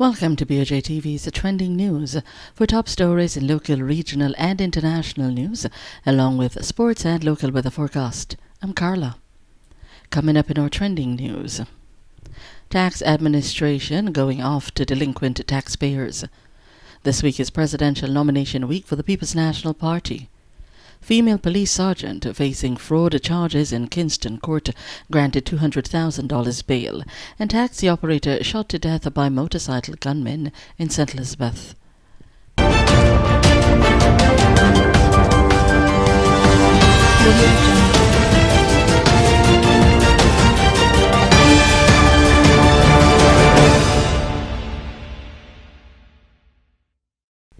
Welcome to BOJTV's Trending News for top stories in local, regional and international news, along with sports and local weather forecast. I'm Carla. Coming up in our trending news. Tax administration going off to delinquent taxpayers. This week is presidential nomination week for the People's National Party. Female police sergeant facing fraud charges in Kingston Court granted $200,000 bail, and taxi operator shot to death by motorcycle gunmen in St. Elizabeth.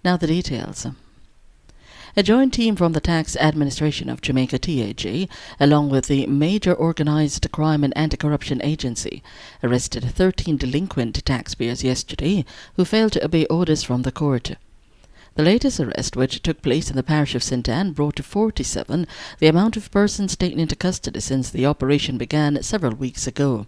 Now the details. A joint team from the Tax Administration of Jamaica TAJ, along with the Major Organized Crime and Anti-Corruption Agency, arrested 13 delinquent taxpayers yesterday who failed to obey orders from the court. The latest arrest, which took place in the parish of St. Anne, brought to 47 the amount of persons taken into custody since the operation began several weeks ago.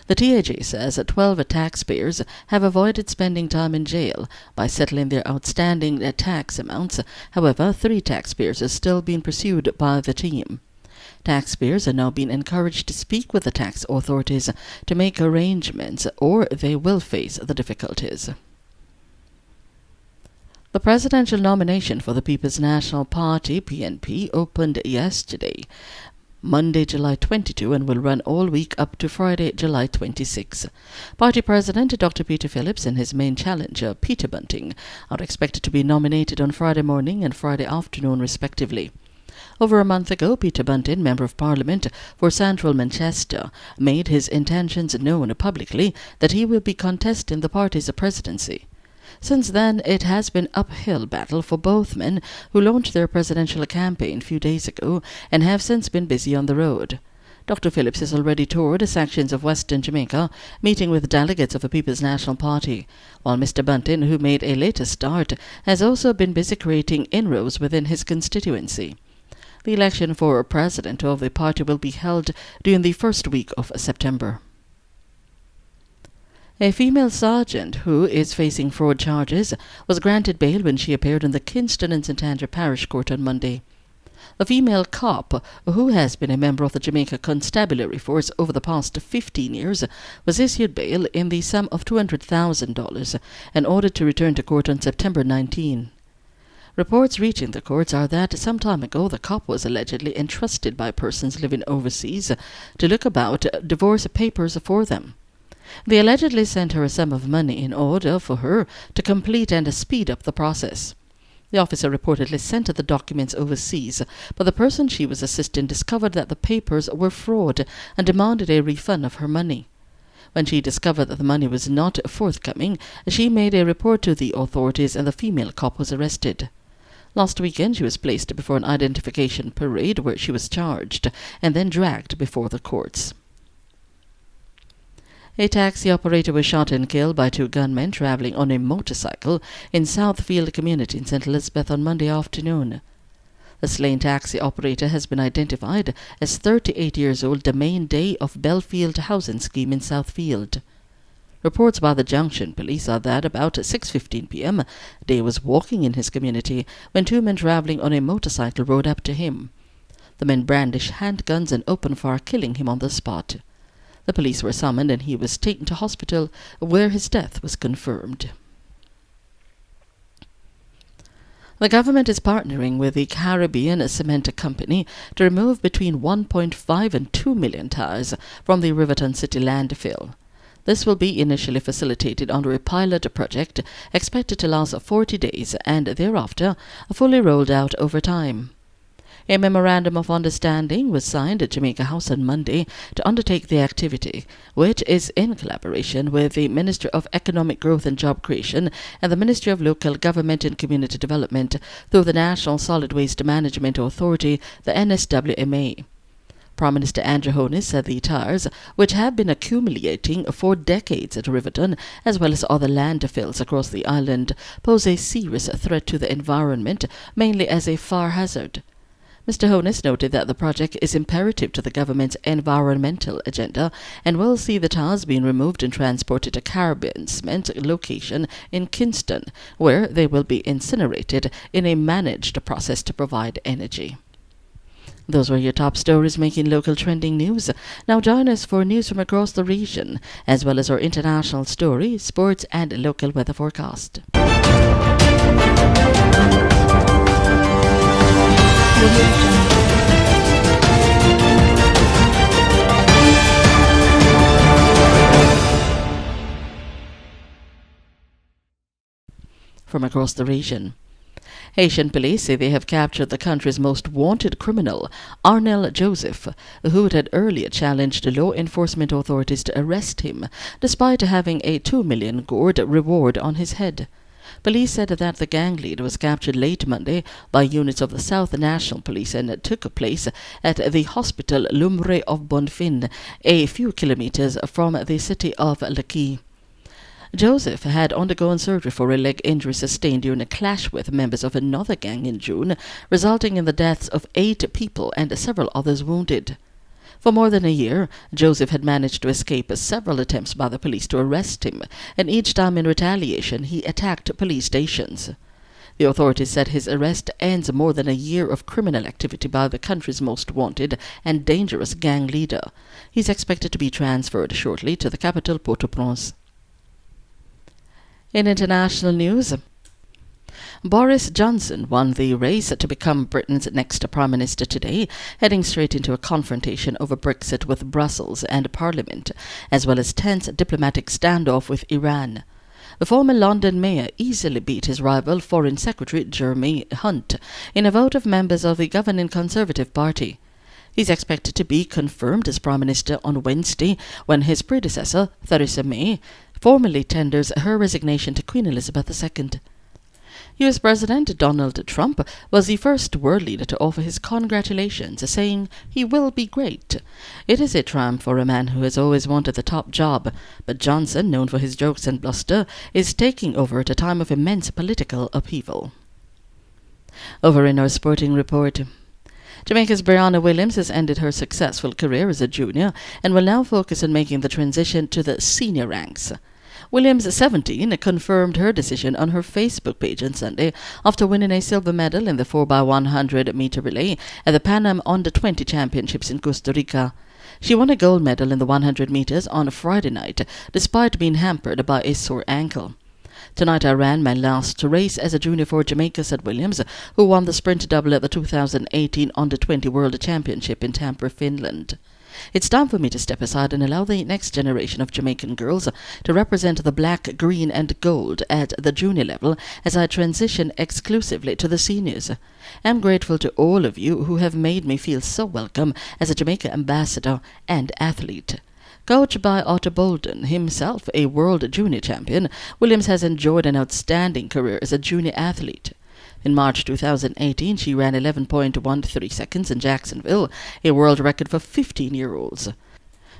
The TAJ says that 12 taxpayers have avoided spending time in jail by settling their outstanding tax amounts. However, 3 taxpayers are still being pursued by the team. Taxpayers are now being encouraged to speak with the tax authorities to make arrangements, or they will face the difficulties. The presidential nomination for the People's National Party, PNP, opened yesterday, Monday, July 22, and will run all week up to Friday, July 26. Party President Dr. Peter Phillips and his main challenger, Peter Bunting, are expected to be nominated on Friday morning and Friday afternoon, respectively. Over a month ago, Peter Bunting, Member of Parliament for Central Manchester, made his intentions known publicly that he will be contesting the party's presidency. Since then, it has been uphill battle for both men, who launched their presidential campaign a few days ago and have since been busy on the road. Dr. Phillips has already toured sections of Western Jamaica, meeting with delegates of the People's National Party, while Mr. Bunting, who made a later start, has also been busy creating inroads within his constituency. The election for president of the party will be held during the first week of September. A female sergeant who is facing fraud charges was granted bail when she appeared in the Kingston and St. Andrew Parish Court on Monday. The female cop, who has been a member of the Jamaica Constabulary Force over the past 15 years, was issued bail in the sum of $200,000 and ordered to return to court on September 19. Reports reaching the courts are that some time ago the cop was allegedly entrusted by persons living overseas to look about divorce papers for them. They allegedly sent her a sum of money in order for her to complete and speed up the process. The officer reportedly sent the documents overseas, but the person she was assisting discovered that the papers were fraud and demanded a refund of her money. When she discovered that the money was not forthcoming, she made a report to the authorities and the female cop was arrested. Last weekend she was placed before an identification parade where she was charged and then dragged before the courts. A taxi operator was shot and killed by 2 gunmen traveling on a motorcycle in Southfield community in St. Elizabeth on Monday afternoon. The slain taxi operator has been identified as 38 years old Domain Day of Belfield Housing Scheme in Southfield. Reports by the Junction Police are that about 6:15 p.m. Day was walking in his community when 2 men traveling on a motorcycle rode up to him. The men brandished handguns and opened fire, killing him on the spot. The police were summoned and he was taken to hospital where his death was confirmed. The government is partnering with the Caribbean Cement Company to remove between 1.5 and 2 million tires from the Riverton City landfill. This will be initially facilitated under a pilot project expected to last 40 days and thereafter fully rolled out over time. A memorandum of understanding was signed at Jamaica House on Monday to undertake the activity, which is in collaboration with the Ministry of Economic Growth and Job Creation and the Ministry of Local Government and Community Development through the National Solid Waste Management Authority, the NSWMA. Prime Minister Andrew Holness said the tires, which have been accumulating for decades at Riverton as well as other landfills across the island, pose a serious threat to the environment, mainly as a fire hazard. Mr. Honus noted that the project is imperative to the government's environmental agenda and will see the tiles being removed and transported to Caribbean Cement location in Kingston, where they will be incinerated in a managed process to provide energy. Those were your top stories making local trending news. Now join us for news from across the region, as well as our international story, sports and local weather forecast. From across the region. Haitian police say they have captured the country's most wanted criminal, Arnel Joseph, who had earlier challenged law enforcement authorities to arrest him, despite having a 2 million gourd reward on his head. Police said that the gang leader was captured late Monday by units of the South National Police and took place at the hospital Lumbre of Bonfin, a few kilometers from the city of Laki. Joseph had undergone surgery for a leg injury sustained during a clash with members of another gang in June, resulting in the deaths of 8 people and several others wounded. For more than a year, Joseph had managed to escape several attempts by the police to arrest him, and each time in retaliation he attacked police stations. The authorities said his arrest ends more than a year of criminal activity by the country's most wanted and dangerous gang leader. He's expected to be transferred shortly to the capital Port-au-Prince. In international news, Boris Johnson won the race to become Britain's next Prime Minister today, heading straight into a confrontation over Brexit with Brussels and Parliament, as well as tense diplomatic standoff with Iran. The former London mayor easily beat his rival Foreign Secretary Jeremy Hunt in a vote of members of the governing Conservative Party. He's expected to be confirmed as Prime Minister on Wednesday when his predecessor, Theresa May, formally tenders her resignation to Queen Elizabeth II. U.S. President Donald Trump was the first world leader to offer his congratulations, saying he will be great. It is a triumph for a man who has always wanted the top job, but Johnson, known for his jokes and bluster, is taking over at a time of immense political upheaval. Over in our sporting report, Jamaicas Brianna Williams has ended her successful career as a junior and will now focus on making the transition to the senior ranks. Williams, 17, confirmed her decision on her Facebook page on Sunday after winning a silver medal in the 4x100 meter relay at the Pan Am Under-20 Championships in Costa Rica. She won a gold medal in the 100 meters on Friday night, despite being hampered by a sore ankle. Tonight I ran my last race as a junior for Jamaica, said Williams, who won the sprint double at the 2018 Under-20 World Championship in Tampere, Finland. It's time for me to step aside and allow the next generation of Jamaican girls to represent the black, green and gold at the junior level as I transition exclusively to the seniors. I'm grateful to all of you who have made me feel so welcome as a Jamaica ambassador and athlete. Coached by Otto Bolden, himself a world junior champion, Williams has enjoyed an outstanding career as a junior athlete. In March 2018, she ran 11.13 seconds in Jacksonville, a world record for 15-year-olds.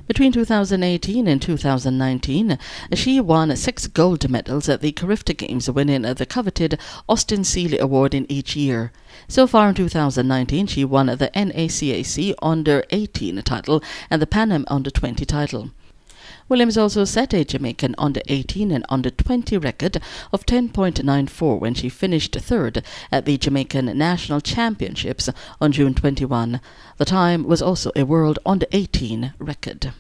Between 2018 and 2019, she won 6 gold medals at the Carifta Games, winning the coveted Austin Seeley Award in each year. So far in 2019, she won the NACAC Under-18 title and the Pan Am Under-20 title. Williams also set a Jamaican Under-18 and Under-20 record of 10.94 when she finished third at the Jamaican National Championships on June 21. The time was also a World Under-18 record.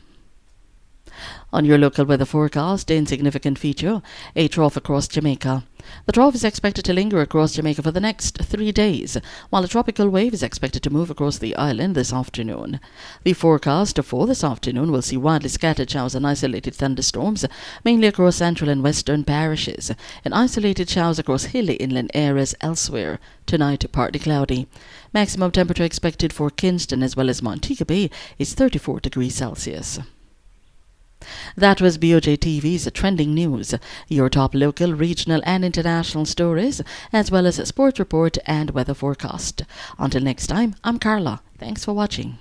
On your local weather forecast, insignificant feature, a trough across Jamaica. The trough is expected to linger across Jamaica for the next 3 days, while a tropical wave is expected to move across the island this afternoon. The forecast for this afternoon will see widely scattered showers and isolated thunderstorms, mainly across central and western parishes, and isolated showers across hilly inland areas elsewhere. Tonight, partly cloudy. Maximum temperature expected for Kingston as well as Montego Bay is 34 degrees Celsius. That was BOJTV's Trending News, your top local, regional and international stories, as well as a sports report and weather forecast. Until next time, I'm Carla. Thanks for watching.